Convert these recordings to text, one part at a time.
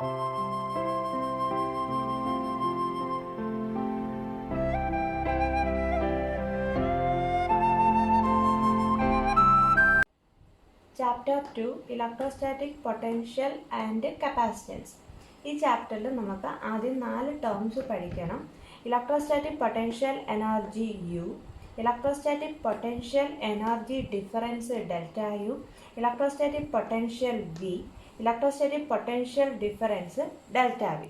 Chapter 2 electrostatic potential and capacitance. ഈ ചാപ്റ്ററിൽ നമുക്ക് ആദ്യം 4 ടേംസ് പഠിക്കണം. Electrostatic potential energy U, electrostatic potential energy difference delta U, electrostatic potential V, electrostatic potential difference delta V.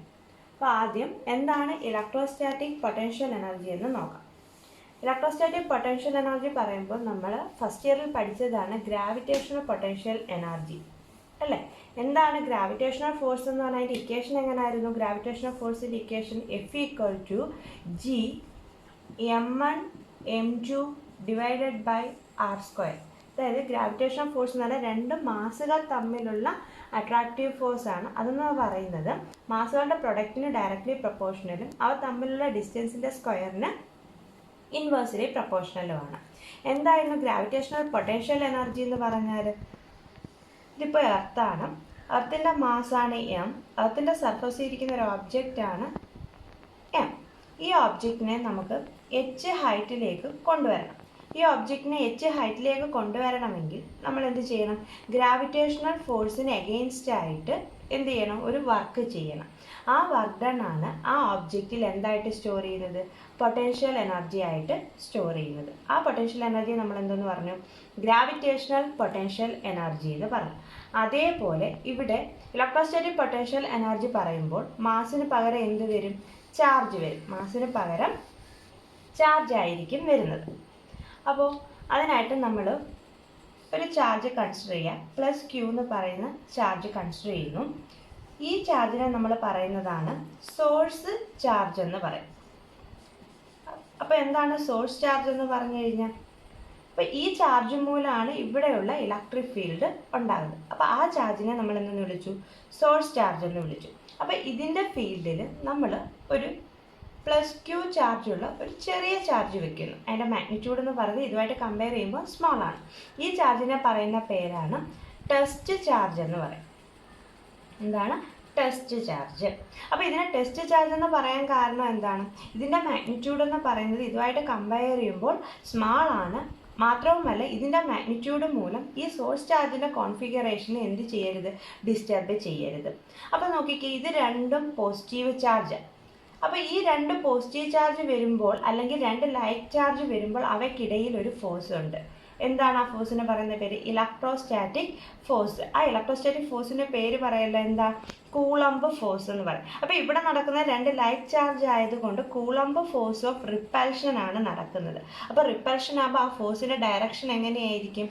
അപ്പോൾ ആദ്യം എന്താണ് ഇലക്ട്രോസ്റ്റാറ്റിക് പൊട്ടൻഷ്യൽ എനർജി എന്ന് നോക്കാം. ഇലക്ട്രോസ്റ്റാറ്റിക് പൊട്ടൻഷ്യൽ എനർജി പറയുമ്പോൾ നമ്മൾ ഫസ്റ്റ് ഇയറിൽ പഠിച്ചതാണ് ഗ്രാവിറ്റേഷണൽ പൊട്ടൻഷ്യൽ എനർജി അല്ലേ. എന്താണ് ഗ്രാവിറ്റേഷണൽ ഫോഴ്സ് എന്ന് പറഞ്ഞാൽ അതിൻ്റെ ഇക്വേഷൻ എങ്ങനെയായിരുന്നു? ഗ്രാവിറ്റേഷണൽ ഫോഴ്സിൻ്റെ ഇക്വേഷൻ F=m1m2/r². അതായത് ഗ്രാവിറ്റേഷണൽ ഫോഴ്സ് എന്ന് പറഞ്ഞാൽ 2 മാസുകൾ തമ്മിലുള്ള അട്രാക്റ്റീവ് ഫോഴ്സ് ആണ്. അതെന്ന് പറയുന്നത് മാസുകളുടെ പ്രൊഡക്റ്റിന് ഡയറക്റ്റ്ലി പ്രൊപ്പോർഷണലും അവ തമ്മിലുള്ള ഡിസ്റ്റൻസിൻ്റെ സ്ക്വയറിന് ഇൻവേഴ്സ്ലി പ്രൊപ്പോർഷണലുമാണ്. എന്തായിരുന്നു ഗ്രാവിറ്റേഷണൽ പൊട്ടൻഷ്യൽ എനർജി എന്ന് പറഞ്ഞാൽ? ഇതിപ്പോൾ എർത്താണ്, എർത്തിൻ്റെ മാസാണ് എം, എർത്തിൻ്റെ സർഫസിൽ ഇരിക്കുന്ന ഒരു ഓബ്ജക്റ്റാണ് എം. ഈ ഓബ്ജക്റ്റിനെ നമുക്ക് എച്ച് ഹൈറ്റിലേക്ക് കൊണ്ടുവരണം. ഈ ഒബ്ജക്റ്റിനെ എച്ച് ഹൈറ്റിലേക്ക് കൊണ്ടുവരണമെങ്കിൽ നമ്മൾ എന്ത് ചെയ്യണം? ഗ്രാവിറ്റേഷണൽ ഫോഴ്സിന് എഗെയിൻസ്റ്റ് ആയിട്ട് എന്ത് ചെയ്യണം? ഒരു വർക്ക് ചെയ്യണം. ആ വർക്ക് ഡൺ ആണ് ആ ഒബ്ജക്റ്റിൽ എന്തായിട്ട് സ്റ്റോർ ചെയ്യുന്നത്? പൊട്ടൻഷ്യൽ എനർജി ആയിട്ട് സ്റ്റോർ ചെയ്യുന്നത്. ആ പൊട്ടൻഷ്യൽ എനർജി നമ്മൾ എന്തെന്ന് പറഞ്ഞു? ഗ്രാവിറ്റേഷണൽ പൊട്ടൻഷ്യൽ എനർജി എന്ന് പറഞ്ഞു. അതേപോലെ ഇവിടെ ഇലക്ട്രോസ്റ്റാറ്റിക് പൊട്ടൻഷ്യൽ എനർജി പറയുമ്പോൾ മാസിന് പകരം എന്ത് വരും? ചാർജ് വരും. മാസിന് പകരം ചാർജ് ആയിരിക്കും വരുന്നത്. അപ്പോൾ അതിനായിട്ട് നമ്മൾ ഒരു ചാർജ് കൺസിഡർ ചെയ്യുക. പ്ലസ് ക്യൂ എന്ന് പറയുന്ന ചാർജ് കൺസിഡർ ചെയ്യുന്നു. ഈ ചാർജിനെ നമ്മൾ പറയുന്നതാണ് സോഴ്സ് ചാർജ് എന്ന് പറയും. അപ്പോൾ എന്താണ് സോഴ്സ് ചാർജ് എന്ന് പറഞ്ഞു കഴിഞ്ഞാൽ? അപ്പോൾ ഈ ചാർജ് മൂലമാണ് ഇവിടെയുള്ള ഇലക്ട്രിക് ഫീൽഡ് ഉണ്ടാകുന്നത്. അപ്പോൾ ആ ചാർജിനെ നമ്മൾ എന്തെന്ന് വിളിച്ചു? സോഴ്സ് ചാർജ് എന്ന് വിളിച്ചു. അപ്പോൾ ഇതിൻ്റെ ഫീൽഡിൽ നമ്മൾ ഒരു പ്ലസ് ക്യൂ ചാർജുള്ള ഒരു ചെറിയ ചാർജ് വെക്കുന്നു. അതിൻ്റെ മാഗ്നിറ്റ്യൂഡ് എന്ന് പറയുന്നത് ഇതുമായിട്ട് കമ്പയർ ചെയ്യുമ്പോൾ സ്മോൾ ആണ്. ഈ ചാർജിനെ പറയുന്ന പേരാണ് ടെസ്റ്റ് ചാർജ് എന്ന് പറയും. എന്താണ്? Test charge. അപ്പോൾ ഇതിനെ ടെസ്റ്റ് ചാർജ് എന്ന് പറയാൻ കാരണം എന്താണ്? ഇതിൻ്റെ മാഗ്നിറ്റ്യൂഡ് എന്ന് പറയുന്നത് ഇതുമായിട്ട് കമ്പയർ ചെയ്യുമ്പോൾ സ്മാൾ ആണ്. മാത്രവുമല്ല ഇതിൻ്റെ മാഗ്നിറ്റ്യൂഡ് മൂലം ഈ സോഴ്സ് ചാർജിൻ്റെ കോൺഫിഗറേഷനെ എന്ത് ചെയ്യരുത്? ഡിസ്റ്റർബ് ചെയ്യരുത്. അപ്പോൾ നോക്കിക്കേ, ഇത് രണ്ടും പോസിറ്റീവ് ചാർജ്. അപ്പോൾ ഈ 2 പോസിറ്റീവ് ചാർജ് വരുമ്പോൾ അല്ലെങ്കിൽ 2 ലൈറ്റ് ചാർജ് വരുമ്പോൾ അവയ്ക്കിടയിൽ ഒരു ഫോഴ്സ് ഉണ്ട്. എന്താണ് ആ ഫോഴ്സിന് പറയുന്ന പേര്? Electrostatic force. ആ ഇലക്ട്രോസ്റ്റാറ്റിക് ഫോഴ്സിൻ്റെ പേര് പറയല്ലോ എന്താ? കൂളംബ് ഫോഴ്സ് എന്ന് പറയും. അപ്പോൾ ഇവിടെ നടക്കുന്ന 2 ലൈറ്റ് ചാർജ് ആയതുകൊണ്ട് കൂളംബ് ഫോഴ്സ് ഓഫ് റിപ്പൽഷൻ ആണ് നടക്കുന്നത്. അപ്പോൾ റിപ്പൽഷൻ ആകുമ്പോൾ ആ ഫോഴ്സിൻ്റെ ഡയറക്ഷൻ എങ്ങനെയായിരിക്കും?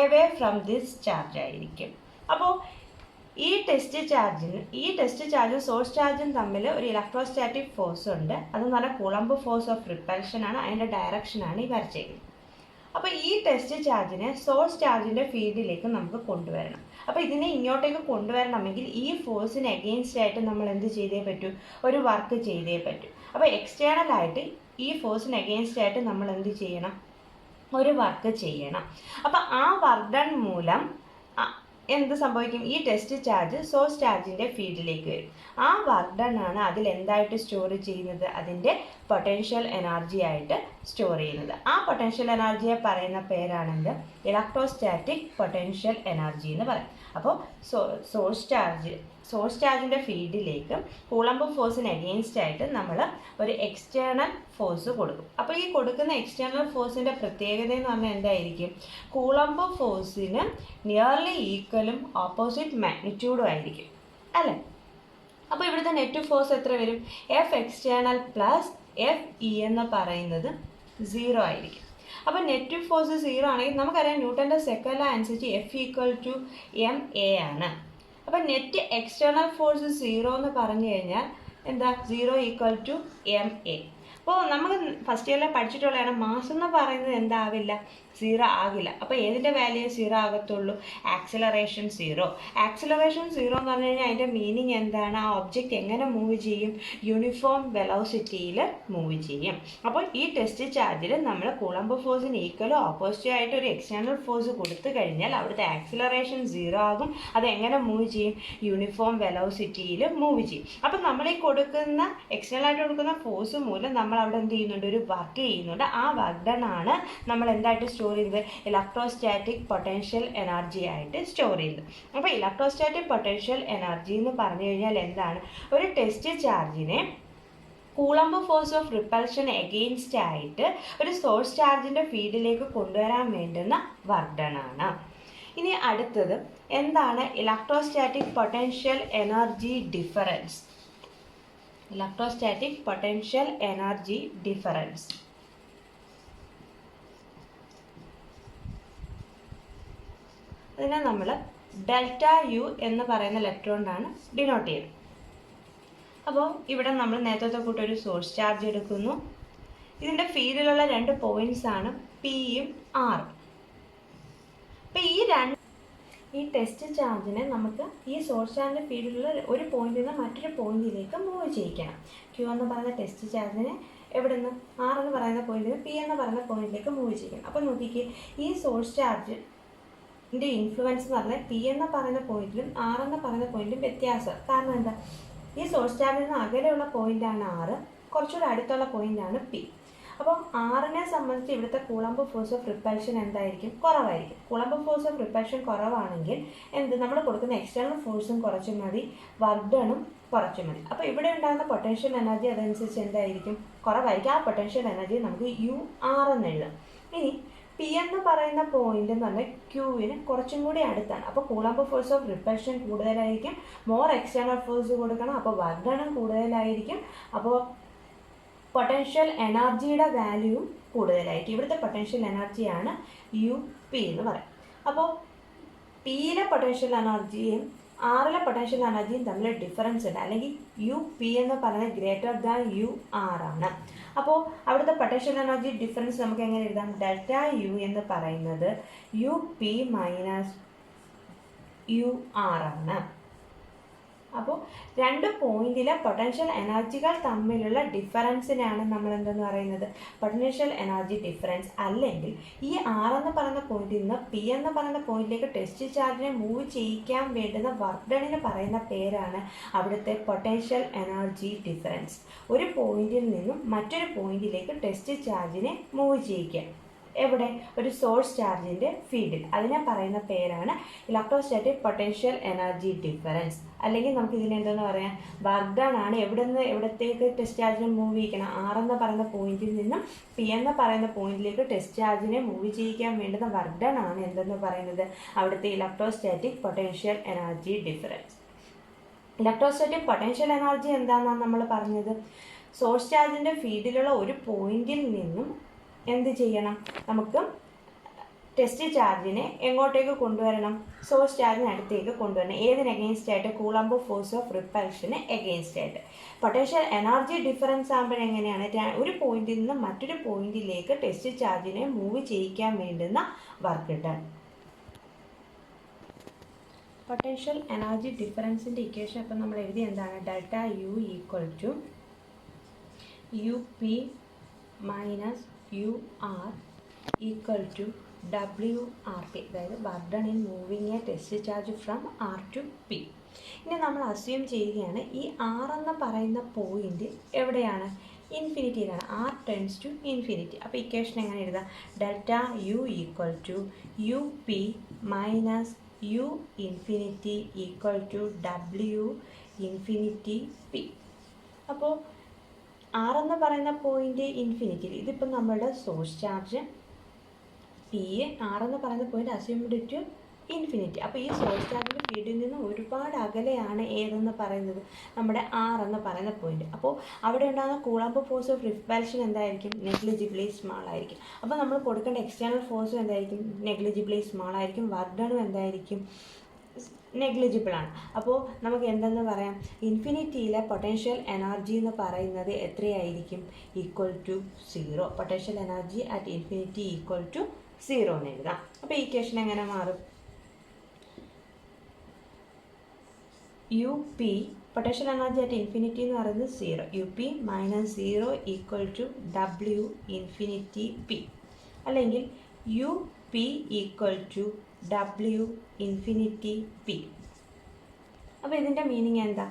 എവേ ഫ്രം ദിസ് ചാർജ് ആയിരിക്കും. അപ്പോൾ ഈ ടെസ്റ്റ് ചാർജും സോഴ്സ് ചാർജും തമ്മിൽ ഒരു ഇലക്ട്രോസ്റ്റാറ്റിക് ഫോഴ്സ് ഉണ്ട്. അതെന്ന് പറഞ്ഞാൽ കൂളംബ് ഫോഴ്സ് ഓഫ് റിപ്പൽഷൻ ആണ്. അതിൻ്റെ ഡയറക്ഷനാണ് ഈ വരച്ചേക്കുന്നത്. അപ്പോൾ ഈ ടെസ്റ്റ് ചാർജിനെ സോഴ്സ് ചാർജിൻ്റെ ഫീൽഡിലേക്ക് നമുക്ക് കൊണ്ടുവരണം. അപ്പോൾ ഇതിനെ ഇങ്ങോട്ടേക്ക് കൊണ്ടുവരണമെങ്കിൽ ഈ ഫോഴ്സിന് എഗെയിൻസ്റ്റ് ആയിട്ട് നമ്മൾ എന്ത് ചെയ്തേ പറ്റൂ? ഒരു വർക്ക് ചെയ്തേ പറ്റൂ. അപ്പോൾ എക്സ്റ്റേണൽ ആയിട്ട് ഈ ഫോഴ്സിന് എഗെയിൻസ്റ്റ് ആയിട്ട് നമ്മൾ എന്ത് ചെയ്യണം? ഒരു വർക്ക് ചെയ്യണം. അപ്പോൾ ആ വർക്ക് ഡൺ മൂലം എന്ത് സംഭവിക്കും? ഈ ടെസ്റ്റ് ചാർജ് സോഴ്സ് ചാർജിൻ്റെ ഫീൽഡിലേക്ക് വരും. ആ വർക്ക് ഡൺ ആണ് അതിൽ എന്തായിട്ട് സ്റ്റോർ ചെയ്യുന്നത്? അതിൻ്റെ പൊട്ടൻഷ്യൽ എനർജി ആയിട്ട് സ്റ്റോർ ചെയ്യുന്നത്. ആ പൊട്ടൻഷ്യൽ എനർജിയെ പറയുന്ന പേരാണെന്ത്? ഇലക്ട്രോസ്റ്റാറ്റിക് പൊട്ടൻഷ്യൽ എനർജി എന്ന് പറയും. അപ്പോൾ സോഴ്സ് ചാർജിൻ്റെ ഫീൽഡിലേക്ക് കൂളംബ് ഫോഴ്സിന് എഗെയിൻസ്റ്റ് ആയിട്ട് നമ്മൾ ഒരു എക്സ്റ്റേണൽ ഫോഴ്സ് കൊടുക്കും. അപ്പോൾ ഈ കൊടുക്കുന്ന എക്സ്റ്റേണൽ ഫോഴ്സിൻ്റെ പ്രത്യേകത എന്ന് പറഞ്ഞാൽ എന്തായിരിക്കും? കൂളംബ് ഫോഴ്സിന് നിയർലി ഈക്വലും ഓപ്പോസിറ്റ് മാഗ്നിറ്റ്യൂഡും ആയിരിക്കും അല്ലേ. അപ്പോൾ ഇവിടുത്തെ നെറ്റ് ഫോഴ്സ് എത്ര വരും? F external plus F E എന്ന് പറയുന്നത് 0 ആയിരിക്കും. അപ്പോൾ നെറ്റ് ഫോഴ്സ് 0 ആണെങ്കിൽ നമുക്കറിയാം ന്യൂട്ടൻ്റെ സെക്കൻഡ് ലോ അനുസരിച്ച് F=ma ആണ്. അപ്പോൾ നെറ്റ് എക്സ്റ്റേണൽ ഫോഴ്സ് 0 എന്ന് പറഞ്ഞു കഴിഞ്ഞാൽ എന്താ? 0=ma. അപ്പോൾ നമ്മൾ ഫസ്റ്റ് ഇയറിൽ പഠിച്ചിട്ടുള്ളതാണ് മാസ് എന്ന് പറയുന്നത് എന്താവില്ല? സീറോ ആകില്ല. അപ്പോൾ ഏതിൻ്റെ വാല്യൂ സീറോ ആകത്തുള്ളൂ? Acceleration zero. ആക്സിലറേഷൻ സീറോ എന്ന് പറഞ്ഞു കഴിഞ്ഞാൽ അതിൻ്റെ മീനിങ് എന്താണ്? ആ ഒബ്ജക്റ്റ് എങ്ങനെ മൂവ് ചെയ്യും? യൂണിഫോം വെലോസിറ്റിയിൽ മൂവ് ചെയ്യും. അപ്പോൾ ഈ ടെസ്റ്റ് ചാർജിൽ നമ്മൾ കൂളംബ് ഫോഴ്സിന് ഈക്വലോ ഓപ്പോസിറ്റ് ആയിട്ട് ഒരു എക്സ്റ്റേണൽ ഫോഴ്സ് കൊടുത്തു കഴിഞ്ഞാൽ അവിടുത്തെ ആക്സിലറേഷൻ സീറോ ആകും. അത് എങ്ങനെ മൂവ് ചെയ്യും? യൂണിഫോം വെലോസിറ്റിയിൽ മൂവ് ചെയ്യും. അപ്പം നമ്മൾ ഈ കൊടുക്കുന്ന എക്സ്റ്റേണൽ ആയിട്ട് കൊടുക്കുന്ന ഫോഴ്സ് മൂലം നമ്മൾ അവിടെ എന്ത് ചെയ്യുന്നുണ്ട്? ഒരു വർക്ക് ചെയ്യുന്നുണ്ട്. ആ വർക്ക് ഡൺ ആണ് നമ്മൾ എന്തായിട്ട് സ്റ്റോർ ചെയ്തത്? ഇലക്ട്രോസ്റ്റാറ്റിക് പൊട്ടൻഷ്യൽ എനർജി ആയിട്ട് സ്റ്റോർ ചെയ്തത്. അപ്പോൾ ഇലക്ട്രോസ്റ്റാറ്റിക് പൊട്ടൻഷ്യൽ എനർജി എന്ന് പറഞ്ഞു കഴിഞ്ഞാൽ എന്താണ്? ഒരു ടെസ്റ്റ് ചാർജിനെ Coulomb force of repulsion against ആയിട്ട് ഒരു സോഴ്സ് ചാർജിൻ്റെ ഫീൽഡിലേക്ക് കൊണ്ടുവരാൻ വേണ്ടുന്ന വർക്ക് ഡൺ ആണ്. ഇനി അടുത്തത് എന്താണ് electrostatic potential energy difference? Electrostatic potential energy difference അതിനെ നമ്മൾ ഡെൽറ്റ യു എന്ന് പറയുന്ന ലെറ്റർ കൊണ്ടാണ് ഡിനോട്ട് ചെയ്യുന്നത്. അപ്പോൾ ഇവിടെ നമ്മൾ നേരത്തെ കൂട്ടി ഒരു സോഴ്സ് ചാർജ് എടുക്കുന്നു. ഇതിൻ്റെ ഫീൽഡിലുള്ള രണ്ട് പോയിന്റ്സ് ആണ് പിയും ആറും. അപ്പോൾ ഈ ടെസ്റ്റ് ചാർജിനെ നമുക്ക് ഈ സോഴ്സ് ചാർജിൻ്റെ ഫീൽഡിലുള്ള ഒരു പോയിന്റിൽ നിന്ന് മറ്റൊരു പോയിന്റിലേക്ക് മൂവ് ചെയ്യിക്കണം. ക്യൂ എന്ന് പറയുന്ന ടെസ്റ്റ് ചാർജിനെ എവിടെ നിന്ന്? ആർ എന്ന് പറയുന്ന പോയിന്റിൽ നിന്ന് പി എന്ന് പറയുന്ന പോയിന്റിലേക്ക് മൂവ് ചെയ്യണം. അപ്പോൾ നോക്കിക്കേ, ഈ സോഴ്സ് ചാർജിൻ്റെ ഇൻഫ്ലുവൻസ് എന്ന് പറഞ്ഞാൽ പി എന്ന് പറയുന്ന പോയിന്റിലും ആർ എന്ന് പറയുന്ന പോയിന്റിലും വ്യത്യാസം. കാരണം എന്താ? ഈ സോഴ്സ് ചാർജിൽ നിന്ന് അകലെയുള്ള പോയിന്റാണ് ആറ്, കുറച്ചുകൂടെ അടുത്തുള്ള പോയിന്റാണ് പി. അപ്പം ആറിനെ സംബന്ധിച്ച് ഇവിടുത്തെ കൂളംബ് ഫോഴ്സ് ഓഫ് റിപ്പൽഷൻ എന്തായിരിക്കും? കുറവായിരിക്കും. കൂളംബ് ഫോഴ്സ് ഓഫ് റിപ്പൽഷൻ കുറവാണെങ്കിൽ നമ്മൾ കൊടുക്കുന്ന എക്സ്റ്റേണൽ ഫോഴ്സും കുറച്ച് മതി, വർക്ക് ഡണും കുറച്ച് മതി. അപ്പോൾ ഇവിടെ ഉണ്ടാകുന്ന പൊട്ടൻഷ്യൽ എനർജി അതനുസരിച്ച് എന്തായിരിക്കും? കുറവായിരിക്കും. ആ പൊട്ടൻഷ്യൽ എനർജി നമുക്ക് യു ആർ എന്ന് എഴുതാം. ഇനി പി എന്ന് പറയുന്ന പോയിന്റ് എന്ന് പറഞ്ഞാൽ ക്യൂവിന് കുറച്ചും കൂടി അടുത്താണ്. അപ്പോൾ കൂളംബ് ഫോഴ്സ് ഓഫ് റിപ്പൽഷൻ കൂടുതലായിരിക്കും, മോർ എക്സ്റ്റേണൽ ഫോഴ്സ് കൊടുക്കണം, അപ്പോൾ വർക്ക് ഡണും കൂടുതലായിരിക്കും. അപ്പോൾ പൊട്ടൻഷ്യൽ എനർജിയുടെ വാല്യൂവും കൂടുതലായിരിക്കും. ഇവിടുത്തെ പൊട്ടൻഷ്യൽ എനർജിയാണ് യു പി എന്ന് പറയും. അപ്പോൾ പിയിലെ പൊട്ടൻഷ്യൽ എനർജിയും ആറിലെ പൊട്ടൻഷ്യൽ എനർജിയും തമ്മിൽ ഡിഫറൻസ് ഉണ്ട്, അല്ലെങ്കിൽ യു പി എന്ന് പറയുന്നത് ഗ്രേറ്റർ ദാൻ യു ആർ ആണ്. അപ്പോൾ അവിടുത്തെ പൊട്ടൻഷ്യൽ എനർജി ഡിഫറൻസ് നമുക്ക് എങ്ങനെ എഴുതാം? ഡെൽറ്റ യു എന്ന് പറയുന്നത് U P minus U R ആണ്. അപ്പോൾ രണ്ട് പോയിന്റിലെ പൊട്ടൻഷ്യൽ എനർജികൾ തമ്മിലുള്ള ഡിഫറൻസിനാണ് നമ്മൾ എന്തെന്ന് പറയുന്നത്? Potential energy difference. അല്ലെങ്കിൽ ഈ ആർ എന്ന് പറയുന്ന പോയിന്റിൽ നിന്ന് പി എന്ന് പറയുന്ന പോയിന്റിലേക്ക് ടെസ്റ്റ് ചാർജിനെ മൂവ് ചെയ്യിക്കാൻ വേണ്ടുന്ന വർക്ക് ഡണിന് പറയുന്ന പേരാണ് അവിടുത്തെ പൊട്ടൻഷ്യൽ എനർജി ഡിഫറൻസ്. ഒരു പോയിന്റിൽ നിന്നും മറ്റൊരു പോയിന്റിലേക്ക് ടെസ്റ്റ് ചാർജിനെ മൂവ് ചെയ്യിക്കുക. എവിടെ? ഒരു സോഴ്സ് ചാർജിൻ്റെ ഫീൽഡിൽ. അതിനെ പറയുന്ന പേരാണ് ഇലക്ട്രോസ്റ്റാറ്റിക് പൊട്ടൻഷ്യൽ എനർജി ഡിഫറൻസ്. അല്ലെങ്കിൽ നമുക്ക് ഇതിനെന്തെന്ന് പറയാം? വർക്ക് ഡൺ ആണ്. എവിടെ നിന്ന് എവിടത്തേക്ക് ടെസ്റ്റ് ചാർജിനെ മൂവ് ചെയ്യിക്കണം? ആർ എന്ന് പറയുന്ന പോയിന്റിൽ നിന്നും പി എന്ന് പറയുന്ന പോയിന്റിലേക്ക് ടെസ്റ്റ് ചാർജിനെ മൂവ് ചെയ്യിക്കാൻ വേണ്ടുന്ന വർക്ക് ഡൺ ആണ് എന്തെന്ന് പറയുന്നത്? അവിടുത്തെ electrostatic potential energy difference. Electrostatic potential energy എന്താണെന്നാണ് നമ്മൾ പറഞ്ഞത്? സോഴ്സ് ചാർജിൻ്റെ ഫീൽഡിലുള്ള ഒരു പോയിന്റിൽ നിന്നും എന്ത് ചെയ്യണം? നമുക്ക് ടെസ്റ്റ് ചാർജിനെ എങ്ങോട്ടേക്ക് കൊണ്ടുവരണം? സോഴ്സ് ചാർജിന് അടുത്തേക്ക് കൊണ്ടുവരണം. ഏതിന് എഗെയിൻസ്റ്റ് ആയിട്ട്? കൂളംബ് ഫോഴ്സ് ഓഫ് റിപ്പൽഷന് എഗെയിൻസ്റ്റ് ആയിട്ട്. പൊട്ടൻഷ്യൽ എനർജി ഡിഫറൻസ് ആകുമ്പോൾ എങ്ങനെയാണ്? ഒരു പോയിന്റിൽ നിന്ന് മറ്റൊരു പോയിന്റിലേക്ക് ടെസ്റ്റ് ചാർജിനെ മൂവ് ചെയ്യിക്കാൻ വേണ്ടുന്ന വർക്ക് ഡൺ. പൊട്ടൻഷ്യൽ എനർജി ഡിഫറൻസിൻ്റെ ഇക്വേഷൻ അപ്പം നമ്മൾ എഴുതി എന്താണ്? Delta U equal to U P minus U R equal to W R P, അതായത് work done in moving a test charge from R to P. ഇനി നമ്മൾ അസ്യൂം ചെയ്യുകയാണ് ഈ ആർ എന്ന് പറയുന്ന പോയിന്റ് എവിടെയാണ്? ഇൻഫിനിറ്റിയിലാണ്. R tends to infinity. അപ്പോൾ ഇക്വേഷൻ എങ്ങനെ എഴുതാം? Delta U equal to U P minus U infinity equal to W infinity P. അപ്പോൾ ആർ എന്ന് പറയുന്ന പോയിന്റ് ഇൻഫിനിറ്റിയിൽ, ഇതിപ്പോൾ നമ്മളുടെ സോഴ്സ് ചാർജ് പി, ആർ എന്ന് പറയുന്ന പോയിന്റ് അസ്യൂംഡ് ടു ഇൻഫിനിറ്റി. അപ്പോൾ ഈ സോഴ്സ് ചാർജിൻ്റെ ഫീൽഡിൽ നിന്ന് ഒരുപാട് അകലെയാണ് ഏതെന്ന് പറയുന്നത്? നമ്മുടെ ആർ എന്ന് പറയുന്ന പോയിന്റ്. അപ്പോൾ അവിടെ ഉണ്ടാകുന്ന കൂളംബ് ഫോഴ്സ് ഓഫ് റിപ്പൽഷൻ എന്തായിരിക്കും? നെഗ്ലിജിബിളി സ്മാൾ ആയിരിക്കും. അപ്പോൾ നമ്മൾ കൊടുക്കേണ്ട എക്സ്റ്റേണൽ ഫോഴ്സും എന്തായിരിക്കും? നെഗ്ലിജിബിളി സ്മാൾ ആയിരിക്കും. വർക്ക് ഡണും എന്തായിരിക്കും? നെഗ്ലിജിബിൾ ആണ്. അപ്പോൾ നമുക്ക് എന്തെന്ന് പറയാം? ഇൻഫിനിറ്റിയിലെ പൊട്ടൻഷ്യൽ എനർജി എന്ന് പറയുന്നത് എത്രയായിരിക്കും? Equal to 0. Potential energy at infinity equal to 0 എന്ന് എഴുതാം. അപ്പോൾ ഈ ഇക്വേഷൻ എങ്ങനെ മാറും? U P potential energy at infinity എന്ന് പറയുന്നത് 0. U P minus 0 equal to W infinity P, അല്ലെങ്കിൽ U P equal to W infinity P. അപ്പോൾ ഇതിൻ്റെ മീനിങ് എന്താ?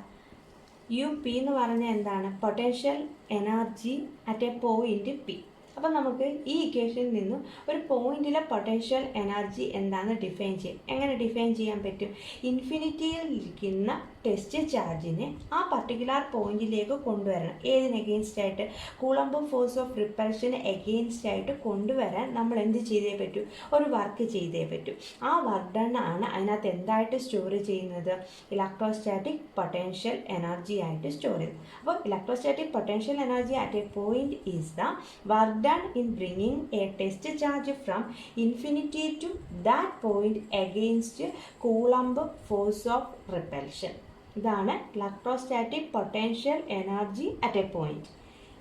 യു പി എന്ന് പറഞ്ഞാൽ എന്താണ്? Potential energy at a point P. അപ്പം നമുക്ക് ഈ ഇക്വേഷനിൽ നിന്നും ഒരു പോയിന്റിലെ പൊട്ടൻഷ്യൽ എനർജി എന്താണെന്ന് ഡിഫൈൻ ചെയ്യും. എങ്ങനെ ഡിഫൈൻ ചെയ്യാൻ പറ്റും? ഇൻഫിനിറ്റിയിൽ ഇരിക്കുന്ന ടെസ്റ്റ് ചാർജിനെ ആ പർട്ടിക്കുലർ പോയിന്റിലേക്ക് കൊണ്ടുവരണം. ഏതിന് എഗെയിൻസ്റ്റ് ആയിട്ട്? കൂളംബ് ഫോഴ്സ് ഓഫ് റിപ്പൽഷന് എഗെയിൻസ്റ്റ് ആയിട്ട് കൊണ്ടുവരാൻ നമ്മൾ എന്ത് ചെയ്തേ പറ്റൂ? ഒരു വർക്ക് ചെയ്തേ പറ്റൂ. ആ വർക്ക് ഡൺ ആണ് അതിനകത്ത് എന്തായിട്ട് സ്റ്റോർ ചെയ്യുന്നത്? ഇലക്ട്രോസ്റ്റാറ്റിക് പൊട്ടൻഷ്യൽ എനർജി ആയിട്ട് സ്റ്റോർ ചെയ്യും. അപ്പോൾ electrostatic potential energy at a point is the work done in bringing a test charge from infinity to that point against Coulomb force of repulsion. ഇതാണ് electrostatic potential energy at a point.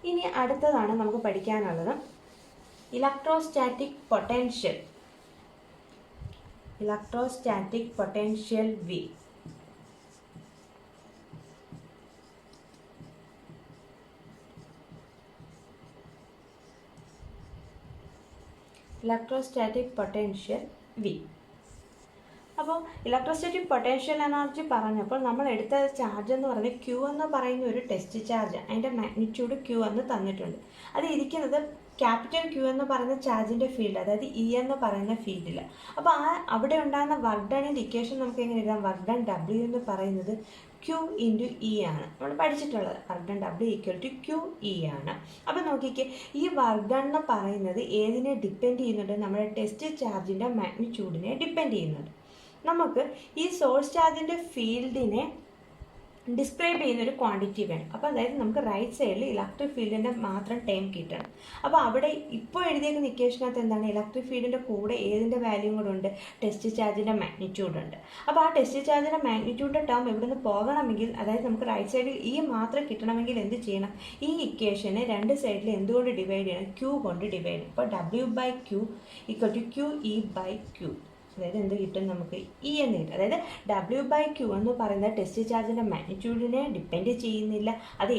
ഇനി അടുത്തതാണ് നമുക്ക് പഠിക്കാനുള്ളത് electrostatic potential V. Electrostatic potential V. അപ്പോൾ electrostatic potential energy പറഞ്ഞപ്പോൾ നമ്മൾ എടുത്ത charge എന്ന് പറയുന്നത് ക്യൂ എന്ന് പറയുന്ന ഒരു ടെസ്റ്റ് ചാർജ്, അതിൻ്റെ മാഗ്നിറ്റ്യൂഡ് ക്യൂ എന്ന് തന്നിട്ടുണ്ട്. അത് ഇരിക്കുന്നത് ക്യാപിറ്റൽ ക്യൂ എന്ന് പറയുന്ന ചാർജിൻ്റെ ഫീൽഡ്, അതായത് ഇ എന്ന് പറയുന്ന ഫീൽഡിൽ. അപ്പോൾ അവിടെ ഉണ്ടാകുന്ന വർക്ക് ഡണിൻ്റെ ഇക്വേഷൻ നമുക്ക് എങ്ങനെ എഴുതാം? വർക്ക് ഡൺ ഡബ്ല്യു എന്ന് പറയുന്നത് ക്യൂ ഇൻറ്റു ഇ ആണ് നമ്മൾ പഠിച്ചിട്ടുള്ളത്. Work done W equal to q E ആണ്. അപ്പോൾ നോക്കിക്കേ, ഈ വർക്ക് ഡൺ എന്ന് പറയുന്നത് ഏതിനെ ഡിപ്പെൻഡ് ചെയ്യുന്നുണ്ട്? നമ്മുടെ ടെസ്റ്റ് ചാർജിൻ്റെ മാഗ്നിറ്റ്യൂഡിനെ ഡിപ്പെൻഡ് ചെയ്യുന്നുണ്ട്. നമുക്ക് ഈ സോഴ്സ് ചാർജിൻ്റെ ഫീൽഡിനെ ഡിസ്ക്രൈബ് ചെയ്യുന്നൊരു ക്വാണ്ടിറ്റി വേണം. അപ്പോൾ അതായത് നമുക്ക് റൈറ്റ് സൈഡിൽ ഇലക്ട്രിക് ഫീൽഡിൻ്റെ മാത്രം ടൈം കിട്ടണം. അപ്പോൾ അവിടെ ഇപ്പോൾ എഴുതിയേക്കുന്ന ഇക്വേഷനകത്ത് എന്താണ്? ഇലക്ട്രിക് ഫീൽഡിൻ്റെ കൂടെ ഏതിൻ്റെ വാല്യൂം കൂടെ ഉണ്ട്? ടെസ്റ്റ് ചാർജിൻ്റെ മാഗ്നിറ്റ്യൂഡ് ഉണ്ട്. അപ്പോൾ ആ ടെസ്റ്റ് ചാർജിൻ്റെ മാഗ്നിറ്റ്യൂഡിൻ്റെ ടേം ഇവിടെ നിന്ന് പോകണമെങ്കിൽ, അതായത് നമുക്ക് റൈറ്റ് സൈഡിൽ ഈ മാത്രം കിട്ടണമെങ്കിൽ എന്ത് ചെയ്യണം? ഈ ഇക്വേഷനെ രണ്ട് സൈഡിൽ എന്തുകൊണ്ട് ഡിവൈഡ് ചെയ്യണം? ക്യൂ കൊണ്ട് ഡിവൈഡ് ചെയ്യണം. അപ്പോൾ W by q equal to q E by q. അതായത് എന്ത് കിട്ടും? നമുക്ക് ഇ എന്ന് കിട്ടും. അതായത് ഡബ്ല്യു ബൈ ക്യൂ എന്ന് പറയുന്ന ടെസ്റ്റ് ചാർജിൻ്റെ മാഗ്നിറ്റ്യൂഡിനെ ഡിപ്പെൻഡ് ചെയ്യുന്നില്ല. അത്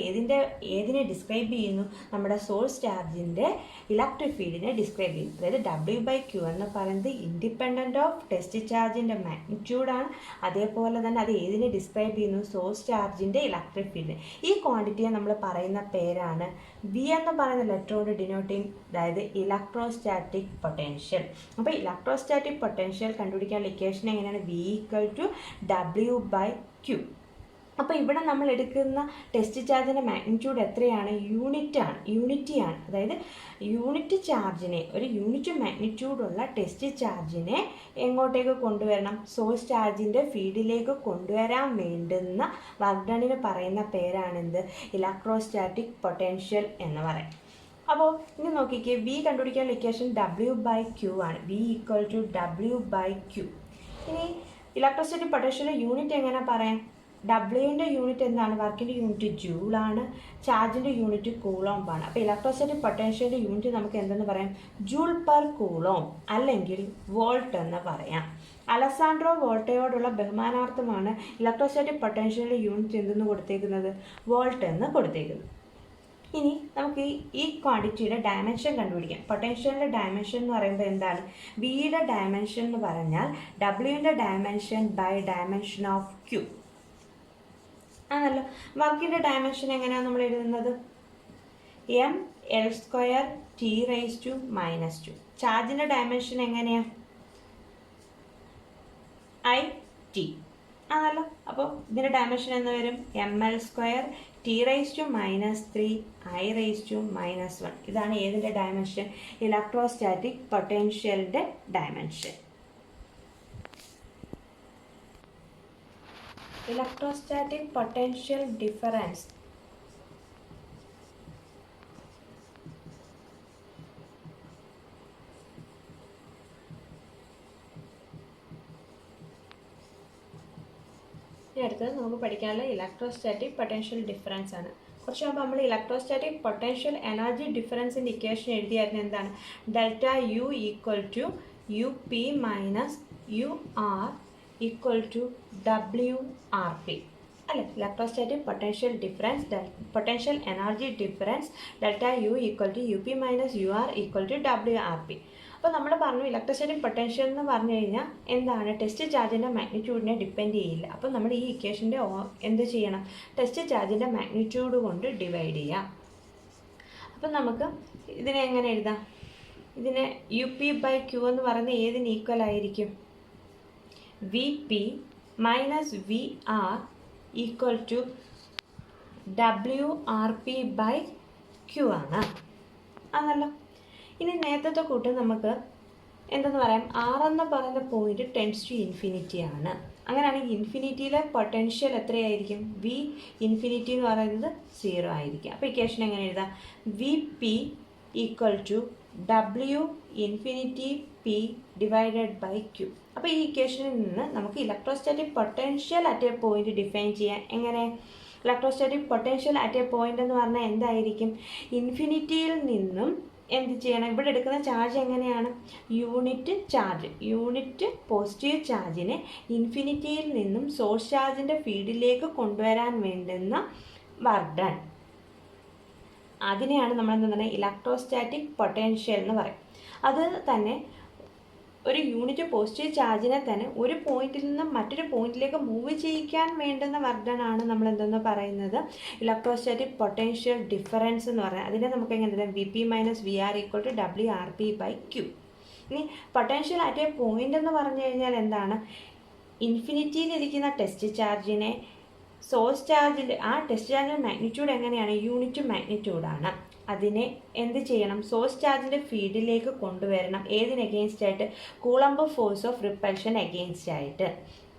ഏതിനെ ഡിസ്ക്രൈബ് ചെയ്യുന്നു? നമ്മുടെ സോഴ്സ് ചാർജിൻ്റെ ഇലക്ട്രിക് ഫീൽഡിനെ ഡിസ്ക്രൈബ് ചെയ്യുന്നു. അതായത് ഡബ്ല്യു ബൈ ക്യൂ എന്ന് പറയുന്നത് ഇൻഡിപെൻഡൻറ്റ് ഓഫ് ടെസ്റ്റ് ചാർജിൻ്റെ മാഗ്നിറ്റ്യൂഡാണ്. അതേപോലെ തന്നെ അത് ഏതിനെ ഡിസ്ക്രൈബ് ചെയ്യുന്നു? സോഴ്സ് ചാർജിൻ്റെ ഇലക്ട്രിക് ഫീൽഡിനെ. ഈ ക്വാണ്ടിറ്റിയെ നമ്മൾ പറയുന്ന പേരാണ് വി എന്ന് പറയുന്ന ലെറ്ററോട് ഡിനോട്ട് ചെയ്യും, അതായത് ഇലക്ട്രോസ്റ്റാറ്റിക് പൊട്ടൻഷ്യൽ. അപ്പോൾ ഇലക്ട്രോസ്റ്റാറ്റിക് പൊട്ടൻഷ്യൽ കണ്ടുപിടിക്കാനുള്ള ഇക്വേഷൻ എങ്ങനെയാണ്? V equal to W by q. അപ്പോൾ ഇവിടെ നമ്മൾ എടുക്കുന്ന ടെസ്റ്റ് ചാർജിൻ്റെ മാഗ്നിറ്റ്യൂഡ് എത്രയാണ്? യൂണിറ്റിയാണ്. അതായത് യൂണിറ്റ് ചാർജിനെ, ഒരു യൂണിറ്റ് മാഗ്നിറ്റ്യൂഡുള്ള ടെസ്റ്റ് ചാർജിനെ എങ്ങോട്ടേക്ക് കൊണ്ടുവരണം? സോഴ്സ് ചാർജിൻ്റെ ഫീൽഡിലേക്ക് കൊണ്ടുവരാൻ വേണ്ടുന്ന വർക്ക് ഡണിന് പറയുന്ന പേരാണെന്ത്? ഇലക്ട്രോസ്റ്റാറ്റിക് പൊട്ടൻഷ്യൽ എന്ന് പറയും. അപ്പോൾ ഇനി നോക്കിക്കേ, വി കണ്ടുപിടിക്കാനുള്ള ഇക്വേഷൻ ഡബ്ല്യു ബൈ ക്യൂ ആണ്. V equal to W by q. ഇനി ഇലക്ട്രോസ്റ്റാറ്റിക് പൊട്ടൻഷ്യലിൻ്റെ യൂണിറ്റ് എങ്ങനെ പറയാം? ഡബ്ല്യുവിൻ്റെ യൂണിറ്റ് എന്താണ്? വർക്കിൻ്റെ യൂണിറ്റ് ജൂളാണ്, ചാർജിൻ്റെ യൂണിറ്റ് കൂളോംബ് ആണ്. അപ്പോൾ ഇലക്ട്രോസ്റ്റാറ്റിക് പൊട്ടൻഷ്യലിൻ്റെ യൂണിറ്റ് നമുക്ക് എന്തെന്ന് പറയാം? ജൂൾ പെർ കൂളോം അല്ലെങ്കിൽ വോൾട്ട് എന്ന് പറയാം. അലസാൻഡ്രോ വോൾട്ടയോടുള്ള ബഹുമാനാർത്ഥമാണ് ഇലക്ട്രോസ്റ്റാറ്റിക് പൊട്ടൻഷ്യലിൻ്റെ യൂണിറ്റ് എന്തെന്ന് കൊടുത്തേക്കുന്നത്? വോൾട്ട് എന്ന് കൊടുത്തേക്കുന്നത്. ഇനി നമുക്ക് ഈ ക്വാണ്ടിറ്റിയുടെ ഡയമെൻഷൻ കണ്ടുപിടിക്കാം. പൊട്ടൻഷ്യലിൻ്റെ ഡയമെൻഷൻ എന്ന് പറയുമ്പോൾ എന്താണ്? വിയുടെ ഡയമെൻഷൻ എന്ന് പറഞ്ഞാൽ ഡബ്ല്യുവിൻ്റെ dimension by dimension of Q ആണല്ലോ. വർക്കിൻ്റെ ഡയമെൻഷൻ എങ്ങനെയാണ് നമ്മൾ എഴുതുന്നത്? M L square T raise to minus 2. ചാർജിൻ്റെ ഡയമെൻഷൻ എങ്ങനെയാണ്? ഐ ടി ആണല്ലോ. അപ്പോൾ ഇതിൻ്റെ ഡയമെൻഷൻ എന്ന് വരും? M L square T raise to minus 3 I raise to minus 1. ഇതാണ് ഏതിൻ്റെ ഡയമെൻഷൻ? ഇലക്ട്രോസ്റ്റാറ്റിക് പൊട്ടൻഷ്യലിൻ്റെ ഡയമെൻഷൻ. ഇലക്ട്രോസ്റ്റാറ്റിക് പൊട്ടൻഷ്യൽ ഡിഫറൻസ് അടുത്തത് നമുക്ക് പഠിക്കാനുള്ള ഇലക്ട്രോസ്റ്റാറ്റിക് പൊട്ടൻഷ്യൽ ഡിഫറൻസ് ആണ്. കുറച്ച് മുമ്പ് നമ്മൾ ഇലക്ട്രോസ്റ്റാറ്റിക് പൊട്ടൻഷ്യൽ എനർജി ഡിഫറൻസിൻ്റെ ഇക്വേഷൻ എഴുതിയായിരുന്നു. എന്താണ്? Delta U equal to U P minus U R equal to W R P അല്ലേ? Electrostatic potential difference potential energy difference delta U equal to U P minus U R equal to W R P. അപ്പോൾ നമ്മൾ പറഞ്ഞു electrostatic potential എന്ന് പറഞ്ഞു കഴിഞ്ഞാൽ എന്താണ്? Test ചാർജിൻ്റെ മാഗ്നിറ്റ്യൂഡിനെ depend ചെയ്യില്ല. അപ്പോൾ നമ്മൾ ഈ ഇക്വേഷൻ്റെ എന്ത് ചെയ്യണം? ടെസ്റ്റ് ചാർജിൻ്റെ മാഗ്നിറ്റ്യൂഡ് കൊണ്ട് ഡിവൈഡ് ചെയ്യാം. അപ്പം നമുക്ക് ഇതിനെ എങ്ങനെ എഴുതാം? ഇതിനെ യു പി ബൈ ക്യൂ എന്ന് പറയുന്നത് ഏതിന് ഈക്വൽ ആയിരിക്കും? V P minus V R equal to W R P by Q ആണ്. ആണല്ലോ. ഇനി നേരത്തെ കൂട്ട് നമുക്ക് എന്തെന്ന് പറയാം? ആർ എന്ന് പറയുന്ന പോയിന്റ് ടെൻസ് ടു ഇൻഫിനിറ്റി ആണ്. അങ്ങനെയാണെങ്കിൽ ഇൻഫിനിറ്റിയിലെ പൊട്ടൻഷ്യൽ എത്രയായിരിക്കും? വി ഇൻഫിനിറ്റി എന്ന് പറയുന്നത് 0 ആയിരിക്കും. അപ്പോൾ ഇക്വേഷൻ എങ്ങനെ എഴുതാം? V P equal to W infinity P divided by q. അപ്പോൾ ഈ ഇക്വേഷനിൽ നിന്ന് നമുക്ക് electrostatic potential at a point define ചെയ്യാം. എങ്ങനെ? Electrostatic potential at a point എന്ന് പറഞ്ഞാൽ എന്തായിരിക്കും? ഇൻഫിനിറ്റിയിൽ നിന്നും എന്ത് ചെയ്യണം? ഇവിടെ എടുക്കുന്ന ചാർജ് എങ്ങനെയാണ്? യൂണിറ്റ് ചാർജ്, യൂണിറ്റ് പോസിറ്റീവ് ചാർജിനെ ഇൻഫിനിറ്റിയിൽ നിന്നും സോഴ്സ് ചാർജിൻ്റെ ഫീൽഡിലേക്ക് കൊണ്ടുവരാൻ വേണ്ടുന്ന വർക്ക് ഡൺ, അതിനെയാണ് നമ്മൾ എന്താ പറയുക? ഇലക്ട്രോസ്റ്റാറ്റിക് പൊട്ടൻഷ്യൽ എന്ന് പറയും. അത് തന്നെ ഒരു യൂണിറ്റ് പോസിറ്റീവ് ചാർജിനെ തന്നെ ഒരു പോയിന്റിൽ നിന്നും മറ്റൊരു പോയിന്റിലേക്ക് മൂവ് ചെയ്യിക്കാൻ വേണ്ടുന്ന വർക്ക് ഡൺ ആണ് നമ്മൾ എന്തെന്ന് പറയുന്നത്? ഇലക്ട്രോസ്റ്റാറ്റിക് പൊട്ടൻഷ്യൽ ഡിഫറൻസ് എന്ന് പറയുന്നത്. അതിനെ നമുക്ക് എങ്ങനെ എഴുതാം? V P minus V R equal to W R P by q. ഇനി പൊട്ടൻഷ്യൽ അറ്റ് എ പോയിന്റ് എന്ന് പറഞ്ഞു കഴിഞ്ഞാൽ എന്താണ്? ഇൻഫിനിറ്റിയിലിരിക്കുന്ന ടെസ്റ്റ് ചാർജിനെ സോഴ്സ് ചാർജിൻ്റെ ആ ടെസ്റ്റ് ചാർജിൻ്റെ മാഗ്നിറ്റ്യൂഡ് എങ്ങനെയാണ്? യൂണിറ്റ് മാഗ്നിറ്റ്യൂഡാണ്. അതിനെ എന്ത് ചെയ്യണം? സോഴ്സ് ചാർജിൻ്റെ ഫീൽഡിലേക്ക് കൊണ്ടുവരണം. ഏതിന് എഗെയിൻസ്റ്റ് ആയിട്ട്? Coulomb force of repulsion against ആയിട്ട്.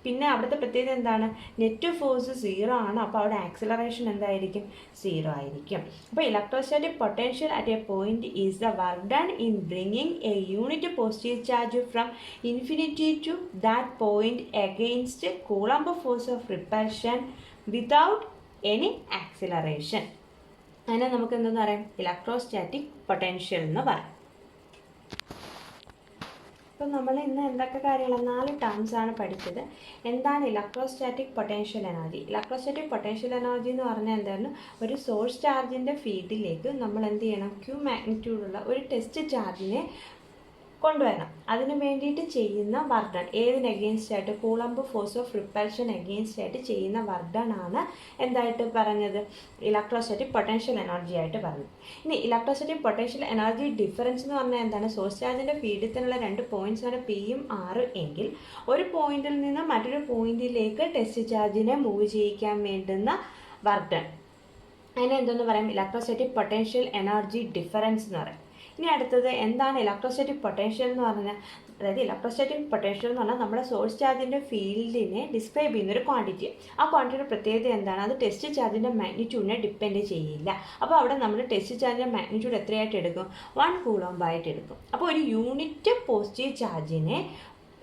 പിന്നെ അവിടുത്തെ പ്രത്യേകത എന്താണ്? നെറ്റ് ഫോഴ്സ് 0 ആണ്. അപ്പോൾ അവിടെ ആക്സിലറേഷൻ എന്തായിരിക്കും? 0 ആയിരിക്കും. അപ്പോൾ electrostatic potential at a point is the work done in bringing a unit positive charge from infinity to that point against Coulomb force of repulsion without any acceleration. അതിനെ നമുക്ക് എന്തെന്ന് പറയാം? ഇലക്ട്രോസ്റ്റാറ്റിക് പൊട്ടൻഷ്യൽ എന്ന് പറയും. അപ്പോൾ നമ്മൾ ഇന്ന് എന്തൊക്കെ കാര്യങ്ങളാണ്? 4 ടേംസ് ആണ് പഠിച്ചത്. എന്താണ് electrostatic potential energy? Electrostatic potential energy എന്ന് പറഞ്ഞാൽ എന്തായിരുന്നു? ഒരു സോഴ്സ് ചാർജിൻ്റെ ഫീൽഡിലേക്ക് നമ്മൾ എന്ത് ചെയ്യണം? ക്യൂ മാഗ്നിറ്റ്യൂഡുള്ള ഒരു ടെസ്റ്റ് ചാർജിനെ കൊണ്ടുവരണം. അതിന് വേണ്ടിയിട്ട് ചെയ്യുന്ന വർക്ക് ഡൺ ഏതിന് എഗെയിൻസ്റ്റ് ആയിട്ട്? Coulomb force of repulsion against ആയിട്ട് ചെയ്യുന്ന വർക്ക് ഡൺ ആണ് എന്തായിട്ട് പറഞ്ഞത്? ഇലക്ട്രോസ്റ്റാറ്റിക് പൊട്ടൻഷ്യൽ എനർജി ആയിട്ട് പറഞ്ഞു. ഇനി ഇലക്ട്രോസ്റ്റാറ്റിക് പൊട്ടൻഷ്യൽ എനർജി ഡിഫറൻസ് എന്ന് പറഞ്ഞാൽ എന്താണ്? സോഴ്സ് ചാർജിൻ്റെ ഫീൽഡിൽ തന്നെയുള്ള 2 പോയിന്റ്സ് ആണ് പിയും ആറും എങ്കിൽ ഒരു പോയിന്റിൽ നിന്ന് മറ്റൊരു പോയിന്റിലേക്ക് ടെസ്റ്റ് ചാർജിനെ മൂവ് ചെയ്യിക്കാൻ വേണ്ടുന്ന വർക്ക് ഡൺ. അതിനെ എന്തെന്ന് പറയും? ഇലക്ട്രോസ്റ്റാറ്റിക് പൊട്ടൻഷ്യൽ എനർജി ഡിഫറൻസ് എന്ന് പറയും. ഇനി അടുത്തത് എന്താണ് ഇലക്ട്രോസ്റ്റാറ്റിക് പൊട്ടൻഷ്യൽ എന്ന് പറഞ്ഞാൽ? അതായത് ഇലക്ട്രോസ്റ്റാറ്റിക് പൊട്ടൻഷ്യൽ എന്ന് പറഞ്ഞാൽ നമ്മുടെ സോഴ്സ് ചാർജിൻ്റെ ഫീൽഡിനെ ഡിസ്ക്രൈബ് ചെയ്യുന്നൊരു ക്വാണ്ടിറ്റി. ആ ക്വാണ്ടിറ്റിയുടെ പ്രത്യേകത എന്താണ്? അത് ടെസ്റ്റ് ചാർജിൻ്റെ മാഗ്നിറ്റ്യൂഡിനെ ഡിപ്പെൻഡ് ചെയ്യില്ല. അപ്പോൾ അവിടെ നമ്മൾ ടെസ്റ്റ് ചാർജിൻ്റെ മാഗ്നിറ്റ്യൂഡ് എത്രയായിട്ട് എടുക്കും? 1 കൂളംബ് ആയിട്ട് എടുക്കും. അപ്പോൾ ഒരു യൂണിറ്റ് പോസിറ്റീവ് ചാർജിനെ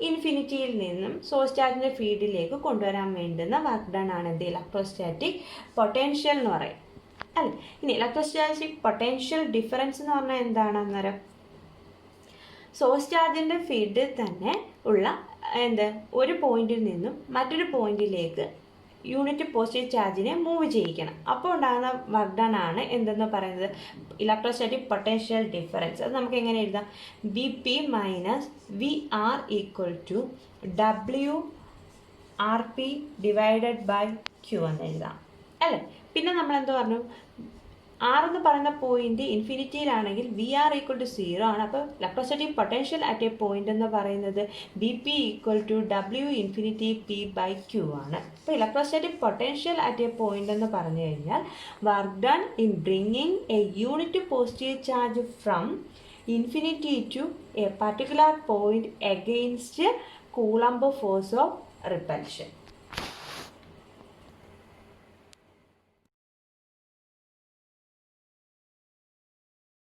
ഇൻഫിനിറ്റിയിൽ നിന്നും സോഴ്സ് ചാർജിൻ്റെ ഫീൽഡിലേക്ക് കൊണ്ടുവരാൻ വേണ്ടുന്ന വർക്ക് ഡൺ ആണ് എന്ത്? ഇലക്ട്രോസ്റ്റാറ്റിക് പൊട്ടൻഷ്യൽ എന്ന് പറയും അല്ലേ? ഇനി ഇലക്ട്രോസ്റ്റാറ്റിക് പൊട്ടൻഷ്യൽ ഡിഫറൻസ് എന്ന് പറഞ്ഞാൽ എന്താണ്? അന്നേരം സോഴ്സ് ചാർജിൻ്റെ ഫീൽഡിൽ തന്നെ ഉള്ള ഒരു പോയിന്റിൽ നിന്നും മറ്റൊരു പോയിന്റിലേക്ക് യൂണിറ്റ് പോസിറ്റീവ് ചാർജിനെ മൂവ് ചെയ്യിക്കണം. അപ്പോൾ ഉണ്ടാകുന്ന വർക്ക് ഡൺ ആണ് എന്തെന്ന് പറയുന്നത്? Electrostatic potential difference. അത് നമുക്ക് എങ്ങനെ എഴുതാം? V P minus V R equal to W R P divided by q എന്ന് എഴുതാം അല്ലേ? പിന്നെ നമ്മൾ എന്ത് പറഞ്ഞു? ആർ എന്ന് പറയുന്ന പോയിന്റ് ഇൻഫിനിറ്റിയിലാണെങ്കിൽ വി ആർ ഈക്വൽ ടു 0 ആണ്. അപ്പോൾ electrostatic potential at a point എന്ന് പറയുന്നത് B P equal to W infinity P by Q ആണ്. അപ്പോൾ electrostatic potential at a point എന്ന് പറഞ്ഞു കഴിഞ്ഞാൽ work done in bringing a unit positive charge from infinity to a particular point against Coulomb force of repulsion.